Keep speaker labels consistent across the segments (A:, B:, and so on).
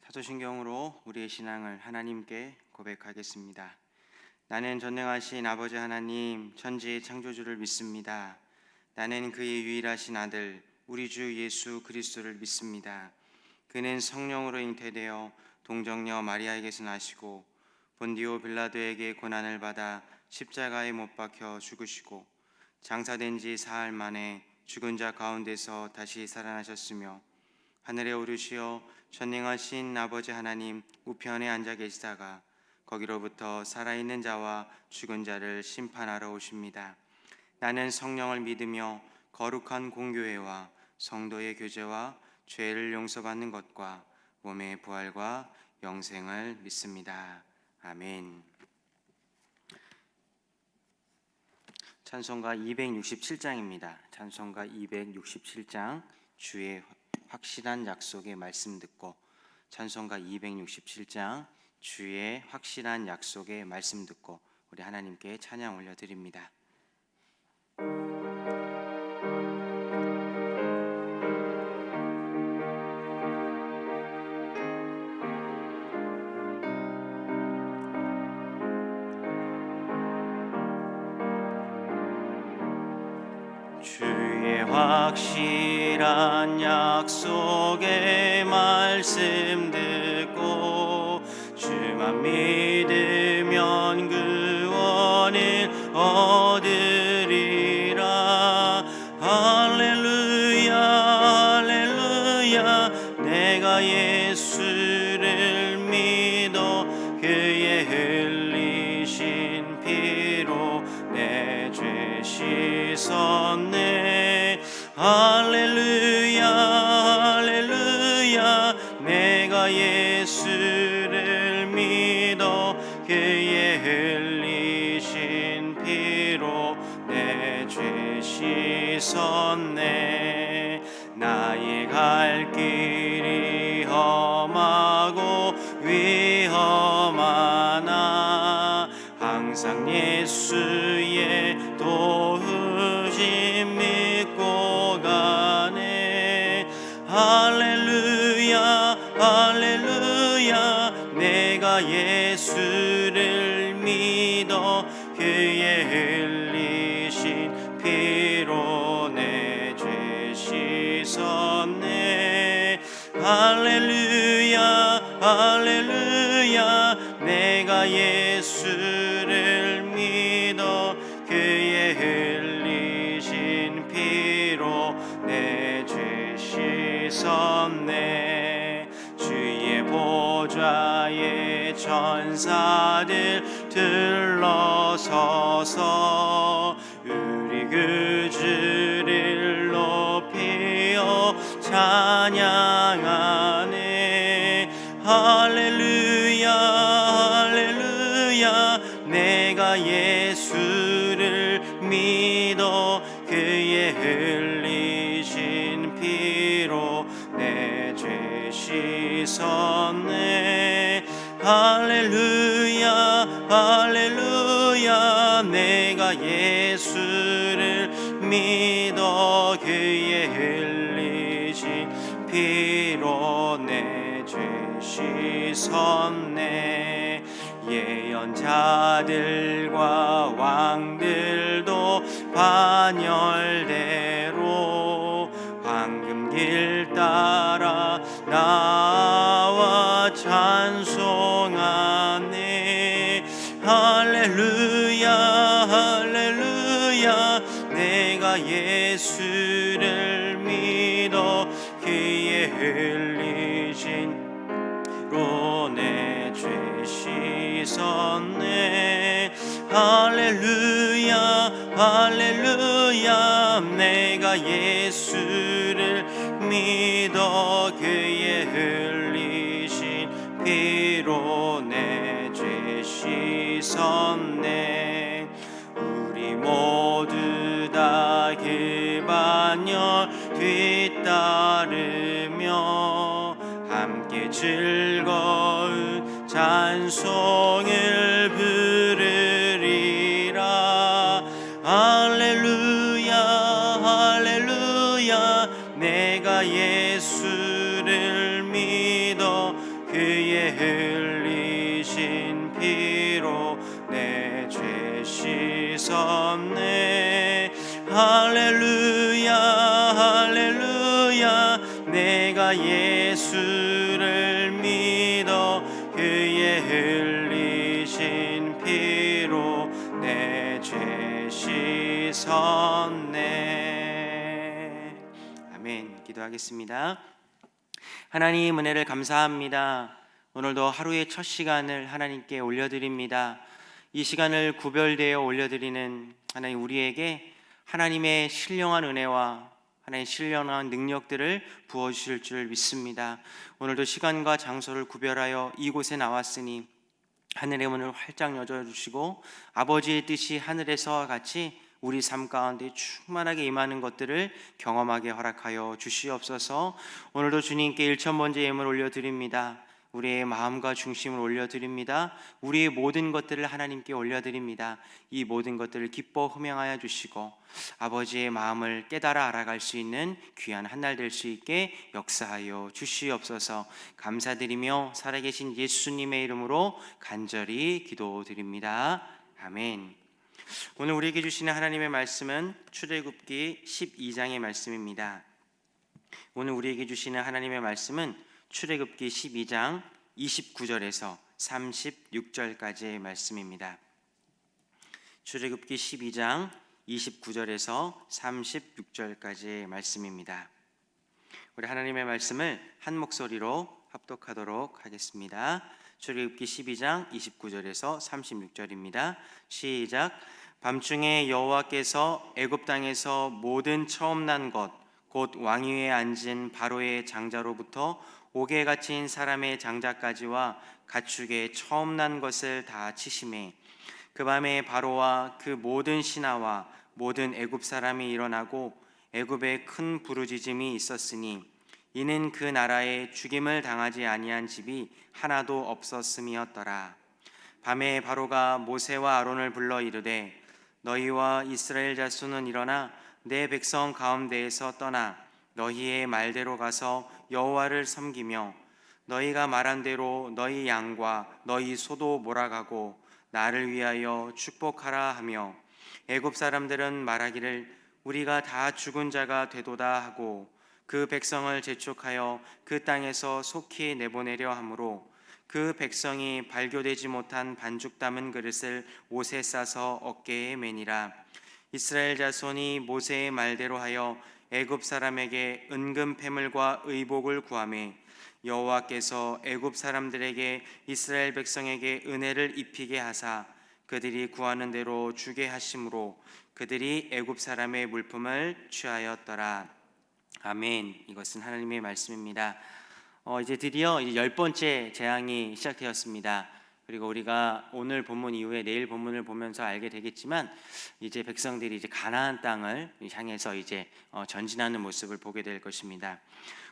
A: 사도신경으로 우리의 신앙을 하나님께 고백하겠습니다. 나는 전능하신 아버지 하나님 천지의 창조주를 믿습니다. 나는 그의 유일하신 아들 우리 주 예수 그리스도를 믿습니다. 그는 성령으로 잉태되어 동정녀 마리아에게서 나시고 본디오 빌라도에게 고난을 받아 십자가에 못 박혀 죽으시고 장사된 지 사흘 만에 죽은 자 가운데서 다시 살아나셨으며 하늘에 오르시어 전능하신 아버지 하나님 우편에 앉아 계시다가 거기로부터 살아있는 자와 죽은 자를 심판하러 오십니다. 나는 성령을 믿으며 거룩한 공교회와 성도의 교제와 죄를 용서받는 것과 몸의 부활과 영생을 믿습니다. 아멘. 찬송가 267장입니다. 찬송가 267장 주의 확실한 약속의 말씀 듣고, 찬송가 267장 주의 확실한 약속의 말씀 듣고 우리 하나님께 찬양 올려드립니다. 주의 확실한 약속의 말씀 듣고 주만 믿으면 구원을 얻으리라. 할렐루야 할렐루야. 내가 예수를 믿어 그의 흘리신 피로 내 죄 씻었네. 할렐루야 할렐루야. 내가 예수를 믿어 그의 흘리신 피로 내 죄 씻었네. 나의 갈 길이 험하고 위험하나 항상 예수의 도우심 믿고 가네. 할렐루야 할렐루야. 내가 예수를 믿어 그의 흘리신 피로 내 죄 씻었네. 할렐루야 할렐루야. 내가 예수를 믿어 그의 흘리신 피로 내 죄 씻었네. 주의 보좌에 천사들 들러서서 우리 그 주를 높이어 찬양하네. 할렐루야 할렐루야. 내가 예수를 믿어 그의 흘리신 피로 내 죄 씻었네. 할렐루야 할렐루야. 내가 예수를 믿어 그의 흘리신 피로 내 죄 씻었네. 예언자들과 왕들도 반열대로 황금길 따라 나와 찬송하네. 할렐루야 할렐루야. 내가 예수를 믿어 그의 흘리신 로 내 죄 씻었네. 할렐루야 할렐루야. 내가 예수를 믿어 그의 흘리신 피로 내 죄 씻었네. 우리 모두 다 그 반열 뒤따르며 함께 즐거운 찬송을 부르리라. 할렐루야 할렐루야. 내가 예수를 믿어 그의 그의 흘리신 피로 내 죄 씻었네. 할렐루야 할렐루야. 내가 예수를 믿어 그의 흘리신 피로 내 죄 씻었네. 아멘. 기도하겠습니다. 하나님, 은혜를 감사합니다. 오늘도 하루의 첫 시간을 하나님께 올려드립니다. 이 시간을 구별되어 올려드리는 하나님, 우리에게 하나님의 신령한 은혜와 하나님의 신령한 능력들을 부어주실 줄 믿습니다. 오늘도 시간과 장소를 구별하여 이곳에 나왔으니 하늘의 문을 활짝 열어주시고 아버지의 뜻이 하늘에서와 같이 우리 삶 가운데 충만하게 임하는 것들을 경험하게 허락하여 주시옵소서. 오늘도 주님께 일천번째 예물 올려드립니다. 우리의 마음과 중심을 올려드립니다. 우리의 모든 것들을 하나님께 올려드립니다. 이 모든 것들을 기뻐 흠양하여 주시고 아버지의 마음을 깨달아 알아갈 수 있는 귀한 한 날 될 수 있게 역사하여 주시옵소서. 감사드리며 살아계신 예수님의 이름으로 간절히 기도드립니다. 아멘. 오늘 우리에게 주시는 하나님의 말씀은 출애굽기 12장의 말씀입니다. 오늘 우리에게 주시는 하나님의 말씀은 출애굽기 12장 29절에서 36절까지의 말씀입니다. 출애굽기 12장 29절에서 36절까지의 말씀입니다. 우리 하나님의 말씀을 한 목소리로 합독하도록 하겠습니다. 출애굽기 12장 29절에서 36절입니다. 시작. 밤중에 여호와께서 애굽 땅에서 모든 처음 난 것 곧 왕위에 앉은 바로의 장자로부터 옥에 갇힌 사람의 장자까지와 가축의 처음 난 것을 다 치심에 그 밤에 바로와 그 모든 신하와 모든 애굽 사람이 일어나고 애굽에 큰 부르짖음이 있었으니 이는 그 나라에 죽임을 당하지 아니한 집이 하나도 없었음이었더라. 밤에 바로가 모세와 아론을 불러 이르되 너희와 이스라엘 자손은 일어나 내 백성 가운데에서 떠나 너희의 말대로 가서 여호와를 섬기며 너희가 말한 대로 너희 양과 너희 소도 몰아가고 나를 위하여 축복하라 하며 애굽 사람들은 말하기를 우리가 다 죽은 자가 되도다 하고 그 백성을 재촉하여 그 땅에서 속히 내보내려 하므로 그 백성이 발교되지 못한 반죽 담은 그릇을 옷에 싸서 어깨에 매니라. 이스라엘 자손이 모세의 말대로 하여 애굽 사람에게 은금 패물과 의복을 구하매 여호와께서 애굽 사람들에게 이스라엘 백성에게 은혜를 입히게 하사 그들이 구하는 대로 주게 하심으로 그들이 애굽 사람의 물품을 취하였더라. 아멘. 이것은 하나님의 말씀입니다. 이제 드디어 10번째 재앙이 시작되었습니다. 그리고 우리가 오늘 본문 이후에 내일 본문을 보면서 알게 되겠지만 이제 백성들이 이제 가나안 땅을 향해서 이제 전진하는 모습을 보게 될 것입니다.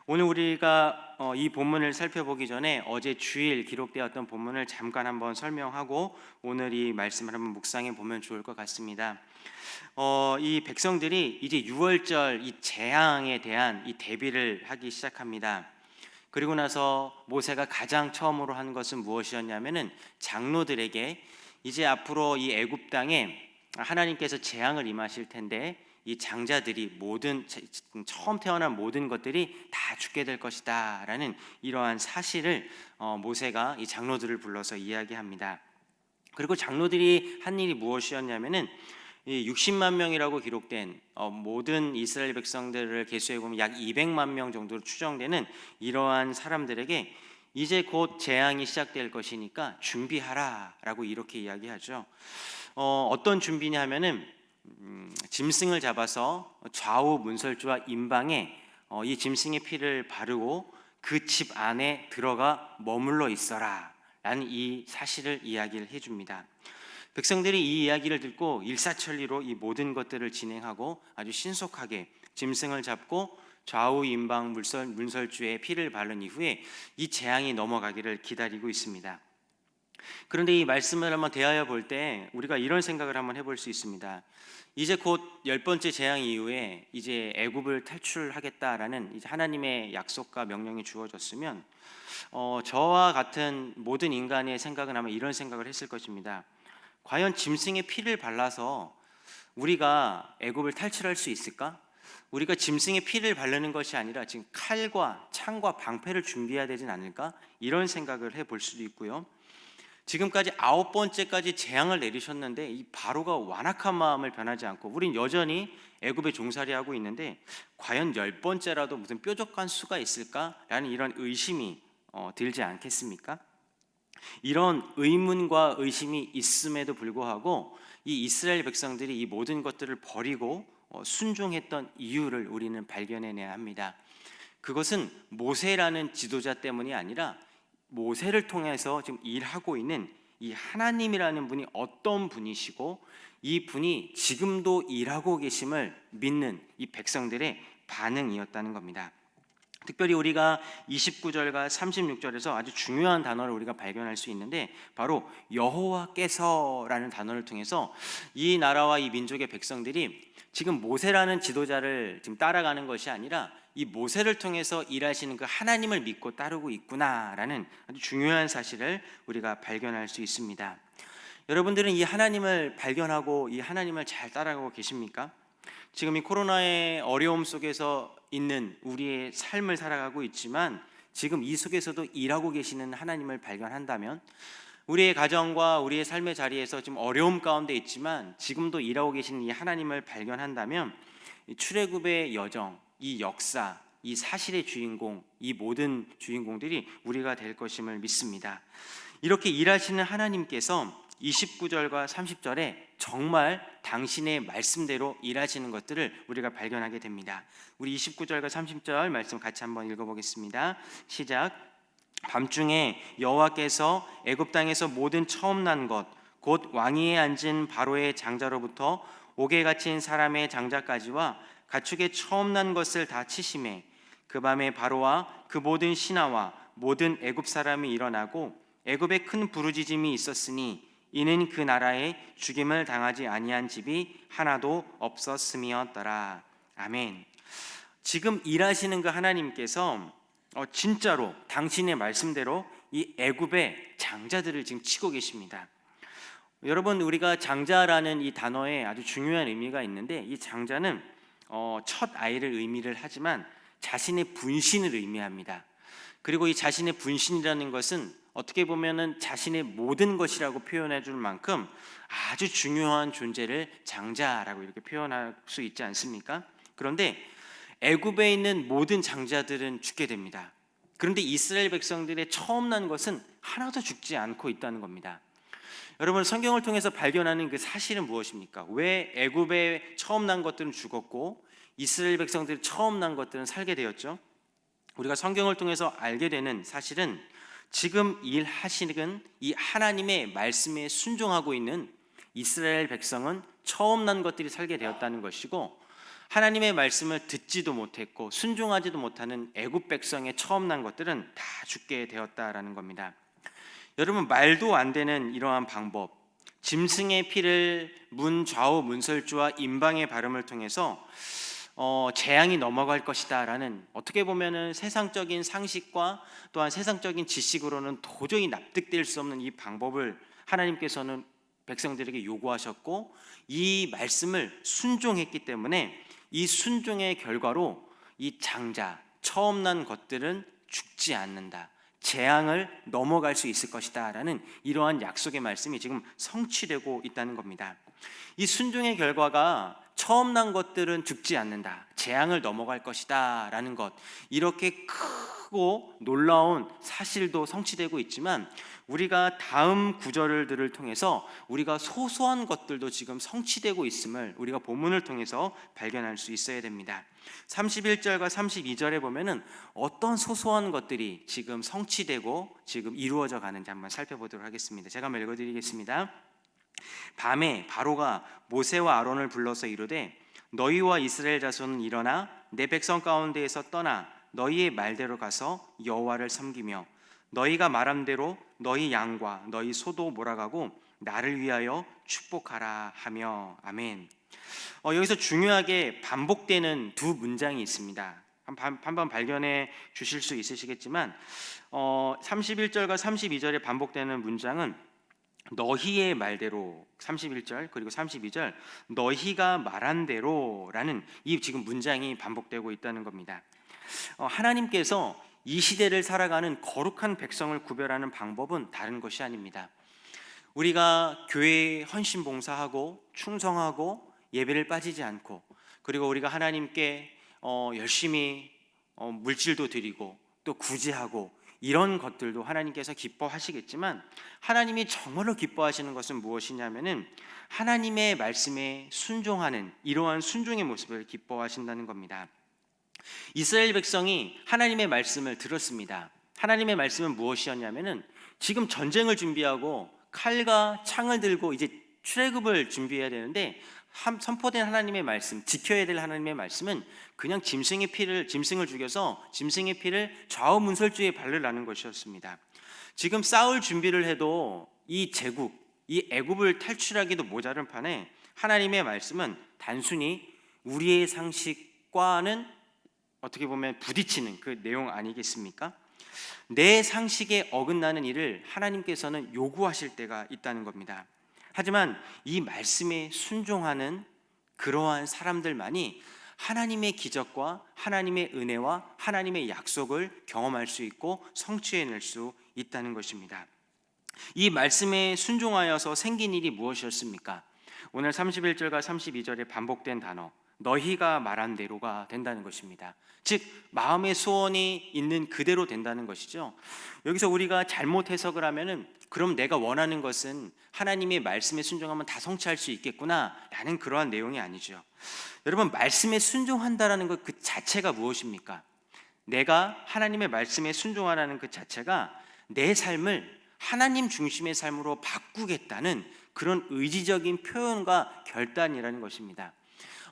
A: 오늘 우리가 이 본문을 살펴보기 전에 어제 주일 기록되었던 본문을 잠깐 한번 설명하고 오늘 이 말씀을 한번 묵상해 보면 좋을 것 같습니다. 이 백성들이 이제 유월절 이 재앙에 대한 이 대비를 하기 시작합니다. 그리고 나서 모세가 가장 처음으로 한 것은 무엇이었냐면은 장로들에게 이제 앞으로 이 애굽 땅에 하나님께서 재앙을 임하실 텐데 이 장자들이 모든 처음 태어난 모든 것들이 다 죽게 될 것이다라는 이러한 사실을 모세가 이 장로들을 불러서 이야기합니다. 그리고 장로들이 한 일이 무엇이었냐면은 60만 명이라고 기록된 모든 이스라엘 백성들을 계수해 보면 약 200만 명 정도로 추정되는 이러한 사람들에게 이제 곧 재앙이 시작될 것이니까 준비하라라고 이렇게 이야기하죠. 어떤 준비냐 하면은 짐승을 잡아서 좌우 문설주와 임방에 이 짐승의 피를 바르고 그 집 안에 들어가 머물러 있어라 라는 이 사실을 이야기를 해줍니다. 백성들이 이 이야기를 듣고 일사천리로 이 모든 것들을 진행하고 아주 신속하게 짐승을 잡고 좌우 임방 문설주에 피를 바른 이후에 이 재앙이 넘어가기를 기다리고 있습니다. 그런데 이 말씀을 한번 대하여 볼 때 우리가 이런 생각을 한번 해볼 수 있습니다. 이제 곧 10번째 재앙 이후에 이제 애굽을 탈출하겠다라는 이제 하나님의 약속과 명령이 주어졌으면 저와 같은 모든 인간의 생각은 아마 이런 생각을 했을 것입니다. 과연 짐승의 피를 발라서 우리가 애굽을 탈출할 수 있을까? 우리가 짐승의 피를 바르는 것이 아니라 지금 칼과 창과 방패를 준비해야 되진 않을까? 이런 생각을 해볼 수도 있고요. 지금까지 9번째까지 재앙을 내리셨는데 이 바로가 완악한 마음을 변하지 않고 우린 여전히 애굽에 종살이하고 있는데 과연 10번째라도 무슨 뾰족한 수가 있을까라는 이런 의심이 들지 않겠습니까? 이런 의문과 의심이 있음에도 불구하고 이 이스라엘 백성들이 이 모든 것들을 버리고 순종했던 이유를 우리는 발견해내야 합니다. 그것은 모세라는 지도자 때문이 아니라 모세를 통해서 지금 일하고 있는 이 하나님이라는 분이 어떤 분이시고 이 분이 지금도 일하고 계심을 믿는 이 백성들의 반응이었다는 겁니다. 특별히 우리가 29절과 36절에서 아주 중요한 단어를 우리가 발견할 수 있는데 바로 여호와께서라는 단어를 통해서 이 나라와 이 민족의 백성들이 지금 모세라는 지도자를 지금 따라가는 것이 아니라 이 모세를 통해서 일하시는 그 하나님을 믿고 따르고 있구나라는 아주 중요한 사실을 우리가 발견할 수 있습니다. 여러분들은 이 하나님을 발견하고 이 하나님을 잘 따라가고 계십니까? 지금 이 코로나의 어려움 속에서 있는 우리의 삶을 살아가고 있지만 지금 이 속에서도 일하고 계시는 하나님을 발견한다면 우리의 가정과 우리의 삶의 자리에서 지금 어려움 가운데 있지만 지금도 일하고 계시는 이 하나님을 발견한다면 이 출애굽의 여정, 이 역사, 이 사실의 주인공, 이 모든 주인공들이 우리가 될 것임을 믿습니다. 이렇게 일하시는 하나님께서 29절과 30절에 정말 당신의 말씀대로 일하시는 것들을 우리가 발견하게 됩니다. 우리 29절과 30절 말씀 같이 한번 읽어보겠습니다. 시작. 밤중에 여호와께서 애굽 땅에서 모든 처음 난 것 곧 왕위에 앉은 바로의 장자로부터 옥에 갇힌 사람의 장자까지와 가축의 처음 난 것을 다 치심에 그 밤에 바로와 그 모든 신하와 모든 애굽 사람이 일어나고 애굽에 큰 부르짖음이 있었으니 이는 그 나라에 죽임을 당하지 아니한 집이 하나도 없었음이었더라. 아멘. 지금 일하시는 그 하나님께서 진짜로 당신의 말씀대로 이 애굽의 장자들을 지금 치고 계십니다. 여러분, 우리가 장자라는 이 단어에 아주 중요한 의미가 있는데 이 장자는 첫 아이를 의미를 하지만 자신의 분신을 의미합니다. 그리고 이 자신의 분신이라는 것은 어떻게 보면은 자신의 모든 것이라고 표현해 줄 만큼 아주 중요한 존재를 장자라고 이렇게 표현할 수 있지 않습니까? 그런데 애굽에 있는 모든 장자들은 죽게 됩니다. 그런데 이스라엘 백성들의 처음 난 것은 하나도 죽지 않고 있다는 겁니다. 여러분, 성경을 통해서 발견하는 그 사실은 무엇입니까? 왜 애굽에 처음 난 것들은 죽었고 이스라엘 백성들이 처음 난 것들은 살게 되었죠? 우리가 성경을 통해서 알게 되는 사실은 지금 일하시는 이 하나님의 말씀에 순종하고 있는 이스라엘 백성은 처음 난 것들이 살게 되었다는 것이고 하나님의 말씀을 듣지도 못했고 순종하지도 못하는 애굽 백성의 처음 난 것들은 다 죽게 되었다라는 겁니다. 여러분, 말도 안 되는 이러한 방법, 짐승의 피를 문 좌우 문설주와 임방의 발음을 통해서 재앙이 넘어갈 것이다 라는 어떻게 보면은 세상적인 상식과 또한 세상적인 지식으로는 도저히 납득될 수 없는 이 방법을 하나님께서는 백성들에게 요구하셨고 이 말씀을 순종했기 때문에 이 순종의 결과로 이 장자, 처음 난 것들은 죽지 않는다, 재앙을 넘어갈 수 있을 것이다 라는 이러한 약속의 말씀이 지금 성취되고 있다는 겁니다. 이 순종의 결과가 처음 난 것들은 죽지 않는다, 재앙을 넘어갈 것이다 라는 것, 이렇게 크고 놀라운 사실도 성취되고 있지만 우리가 다음 구절들을 통해서 우리가 소소한 것들도 지금 성취되고 있음을 우리가 본문을 통해서 발견할 수 있어야 됩니다. 31절과 32절에 보면은 어떤 소소한 것들이 지금 성취되고 지금 이루어져 가는지 한번 살펴보도록 하겠습니다. 제가 한번 읽어드리겠습니다. 밤에 바로가 모세와 아론을 불러서 이르되 너희와 이스라엘 자손은 일어나 내 백성 가운데에서 떠나 너희의 말대로 가서 여호와를 섬기며 너희가 말한 대로 너희 양과 너희 소도 몰아가고 나를 위하여 축복하라 하며. 아멘. 여기서 중요하게 반복되는 두 문장이 있습니다. 한번 발견해 주실 수 있으시겠지만 31절과 32절에 반복되는 문장은 너희의 말대로 31절, 그리고 32절 너희가 말한 대로라는 이 지금 문장이 반복되고 있다는 겁니다. 하나님께서 이 시대를 살아가는 거룩한 백성을 구별하는 방법은 다른 것이 아닙니다. 우리가 교회에 헌신 봉사하고 충성하고 예배를 빠지지 않고, 그리고 우리가 하나님께 열심히 물질도 드리고 또 구제하고, 이런 것들도 하나님께서 기뻐하시겠지만 하나님이 정말로 기뻐하시는 것은 무엇이냐면은 하나님의 말씀에 순종하는 이러한 순종의 모습을 기뻐하신다는 겁니다. 이스라엘 백성이 하나님의 말씀을 들었습니다. 하나님의 말씀은 무엇이었냐면은 지금 전쟁을 준비하고 칼과 창을 들고 이제 출애굽을 준비해야 되는데, 선포된 하나님의 말씀, 지켜야 될 하나님의 말씀은 그냥 짐승을 죽여서 짐승의 피를 좌우 문설주에 바르라는 것이었습니다. 지금 싸울 준비를 해도 이 제국, 이 애굽을 탈출하기도 모자른 판에 하나님의 말씀은 단순히 우리의 상식과는 어떻게 보면 부딪히는 그 내용 아니겠습니까? 내 상식에 어긋나는 일을 하나님께서는 요구하실 때가 있다는 겁니다. 하지만 이 말씀에 순종하는 그러한 사람들만이 하나님의 기적과 하나님의 은혜와 하나님의 약속을 경험할 수 있고 성취해낼 수 있다는 것입니다. 이 말씀에 순종하여서 생긴 일이 무엇이었습니까? 오늘 31절과 32절에 반복된 단어 너희가 말한 대로가 된다는 것입니다. 즉 마음의 소원이 있는 그대로 된다는 것이죠. 여기서 우리가 잘못 해석을 하면은 그럼 내가 원하는 것은 하나님의 말씀에 순종하면 다 성취할 수 있겠구나 라는 그러한 내용이 아니죠. 여러분, 말씀에 순종한다라는 것 그 자체가 무엇입니까? 내가 하나님의 말씀에 순종하라는 그 자체가 내 삶을 하나님 중심의 삶으로 바꾸겠다는 그런 의지적인 표현과 결단이라는 것입니다.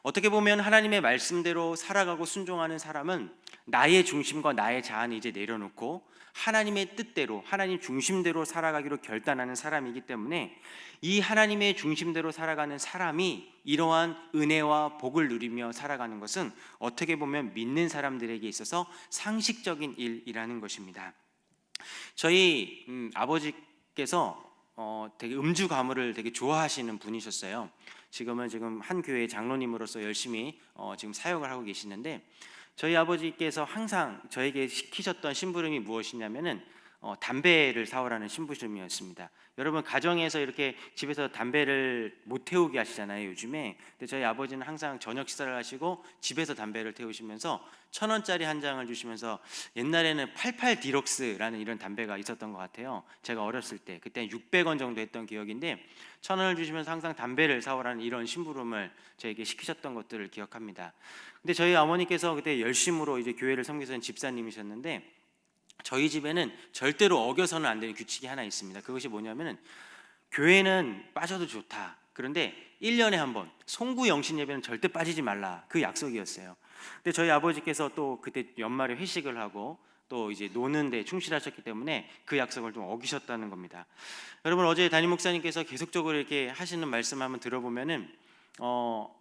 A: 어떻게 보면 하나님의 말씀대로 살아가고 순종하는 사람은 나의 중심과 나의 자아는 이제 내려놓고 하나님의 뜻대로, 하나님 중심대로 살아가기로 결단하는 사람이기 때문에 이 하나님의 중심대로 살아가는 사람이 이러한 은혜와 복을 누리며 살아가는 것은 어떻게 보면 믿는 사람들에게 있어서 상식적인 일이라는 것입니다. 저희 아버지께서 되게 음주 가무를 되게 좋아하시는 분이셨어요. 지금 한 교회의 장로님으로서 열심히 지금 사역을 하고 계시는데, 저희 아버지께서 항상 저에게 시키셨던 심부름이 무엇이냐면은 담배를 사오라는 심부름이었습니다. 여러분, 가정에서 이렇게 집에서 담배를 못 태우게 하시잖아요, 요즘에. 근데 저희 아버지는 항상 저녁 식사를 하시고 집에서 담배를 태우시면서 1,000원짜리 한 장을 주시면서, 옛날에는 88 디럭스라는 이런 담배가 있었던 것 같아요. 제가 어렸을 때 그때 600원 정도 했던 기억인데 1,000원을 주시면서 항상 담배를 사오라는 이런 심부름을 저에게 시키셨던 것들을 기억합니다. 근데 저희 어머니께서 그때 열심으로 이제 교회를 섬기시는 집사님이셨는데, 저희 집에는 절대로 어겨서는 안 되는 규칙이 하나 있습니다. 그것이 뭐냐면은 교회는 빠져도 좋다, 그런데 1년에 한 번 송구 영신 예배는 절대 빠지지 말라, 그 약속이었어요. 근데 저희 아버지께서 또 그때 연말에 회식을 하고 또 이제 노는 데 충실하셨기 때문에 그 약속을 좀 어기셨다는 겁니다. 여러분, 어제 담임 목사님께서 계속적으로 이렇게 하시는 말씀 한번 들어보면은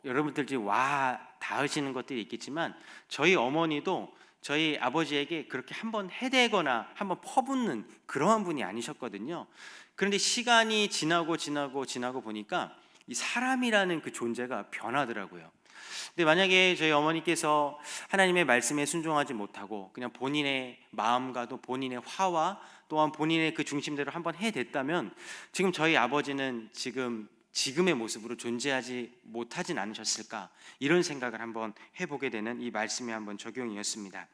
A: 여러분들 지금 와 닿으시는 것들이 있겠지만 저희 어머니도 저희 아버지에게 그렇게 한번 해대거나 한번 퍼붓는 그러한 분이 아니셨거든요. 그런데 시간이 지나고 보니까 이 사람이라는 그 존재가 변하더라고요. 근데 만약에 저희 어머니께서 하나님의 말씀에 순종하지 못하고 그냥 본인의 마음과 또 본인의 화와 또한 본인의 그 중심대로 한번 해댔다면 지금 저희 아버지는 지금의 모습으로 존재하지 못하진 않으셨을까, 이런 생각을 한번 해보게 되는 이 말씀의 한번 적용이었습니다.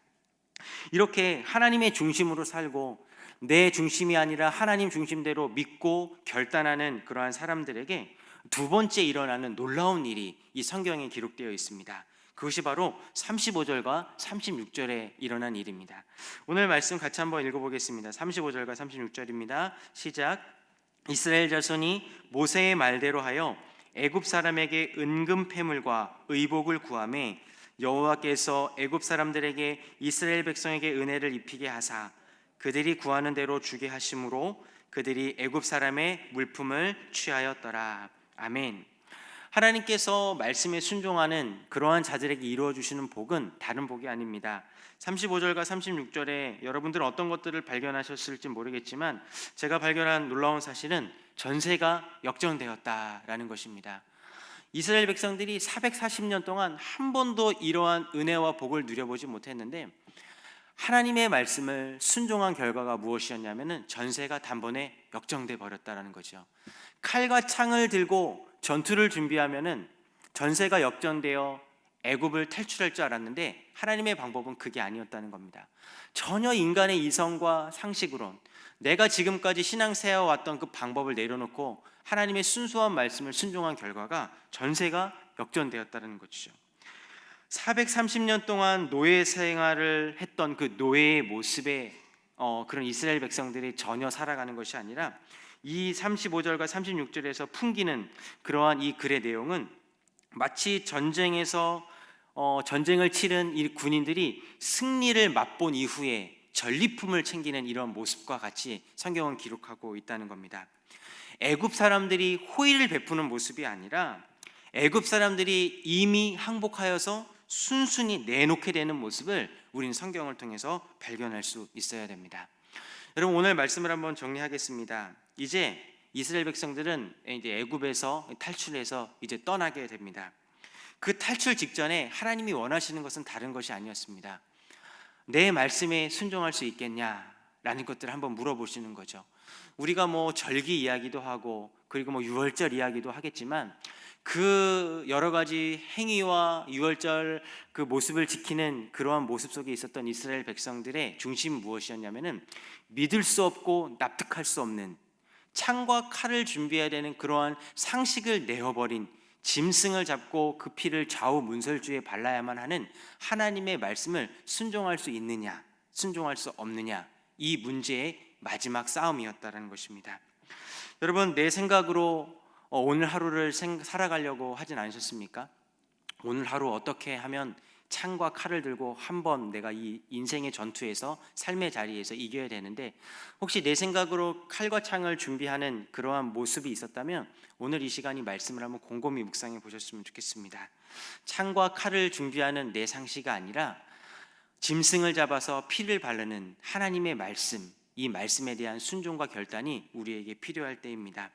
A: 이렇게 하나님의 중심으로 살고 내 중심이 아니라 하나님 중심대로 믿고 결단하는 그러한 사람들에게 두 번째 일어나는 놀라운 일이 이 성경에 기록되어 있습니다. 그것이 바로 35절과 36절에 일어난 일입니다. 오늘 말씀 같이 한번 읽어보겠습니다. 35절과 36절입니다. 시작. 이스라엘 자손이 모세의 말대로 하여 애굽 사람에게 은금 패물과 의복을 구하매 여호와께서 애굽 사람들에게 이스라엘 백성에게 은혜를 입히게 하사 그들이 구하는 대로 주게 하심으로 그들이 애굽 사람의 물품을 취하였더라. 아멘. 하나님께서 말씀에 순종하는 그러한 자들에게 이루어 주시는 복은 다른 복이 아닙니다. 35절과 36절에 여러분들은 어떤 것들을 발견하셨을지 모르겠지만 제가 발견한 놀라운 사실은 전세가 역전되었다라는 것입니다. 이스라엘 백성들이 440년 동안 한 번도 이러한 은혜와 복을 누려보지 못했는데 하나님의 말씀을 순종한 결과가 무엇이었냐면은 전세가 단번에 역전돼 버렸다라는 거죠. 칼과 창을 들고 전투를 준비하면은 전세가 역전되어 애굽을 탈출할 줄 알았는데 하나님의 방법은 그게 아니었다는 겁니다. 전혀 인간의 이성과 상식으론 내가 지금까지 신앙생활 왔던 그 방법을 내려놓고 하나님의 순수한 말씀을 순종한 결과가 전세가 역전되었다는 것이죠. 430년 동안 노예 생활을 했던 그 노예의 모습에 그런 이스라엘 백성들이 전혀 살아가는 것이 아니라 이 35절과 36절에서 풍기는 그러한 이 글의 내용은 마치 전쟁에서 전쟁을 치른 이 군인들이 승리를 맛본 이후에 전리품을 챙기는 이런 모습과 같이 성경은 기록하고 있다는 겁니다. 애굽 사람들이 호의를 베푸는 모습이 아니라 애굽 사람들이 이미 항복하여서 순순히 내놓게 되는 모습을 우리는 성경을 통해서 발견할 수 있어야 됩니다. 여러분, 오늘 말씀을 한번 정리하겠습니다. 이제 이스라엘 백성들은 이제 애굽에서 탈출해서 이제 떠나게 됩니다. 그 탈출 직전에 하나님이 원하시는 것은 다른 것이 아니었습니다. 내 말씀에 순종할 수 있겠냐라는 것들을 한번 물어보시는 거죠. 우리가 뭐 절기 이야기도 하고 그리고 뭐 유월절 이야기도 하겠지만 그 여러 가지 행위와 유월절 그 모습을 지키는 그러한 모습 속에 있었던 이스라엘 백성들의 중심은 무엇이었냐면은 믿을 수 없고 납득할 수 없는 창과 칼을 준비해야 되는 그러한 상식을 내어버린 짐승을 잡고 그 피를 좌우 문설주에 발라야만 하는 하나님의 말씀을 순종할 수 있느냐 순종할 수 없느냐, 이 문제의 마지막 싸움이었다는 것입니다. 여러분, 내 생각으로 오늘 하루를 살아가려고 하진 않으셨습니까? 오늘 하루 어떻게 하면 창과 칼을 들고 한번 내가 이 인생의 전투에서 삶의 자리에서 이겨야 되는데, 혹시 내 생각으로 칼과 창을 준비하는 그러한 모습이 있었다면 오늘 이 시간이 말씀을 한번 곰곰이 묵상해 보셨으면 좋겠습니다. 창과 칼을 준비하는 내 상식이 아니라 짐승을 잡아서 피를 바르는 하나님의 말씀, 이 말씀에 대한 순종과 결단이 우리에게 필요할 때입니다.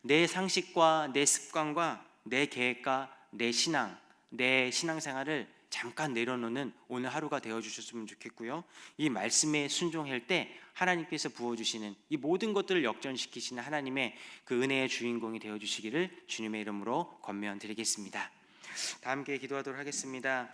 A: 내 상식과 내 습관과 내 계획과 내 신앙, 내 신앙생활을 잠깐 내려놓는 오늘 하루가 되어주셨으면 좋겠고요. 이 말씀에 순종할 때 하나님께서 부어주시는 이 모든 것들을 역전시키시는 하나님의 그 은혜의 주인공이 되어주시기를 주님의 이름으로 권면드리겠습니다. 다 함께 기도하도록 하겠습니다.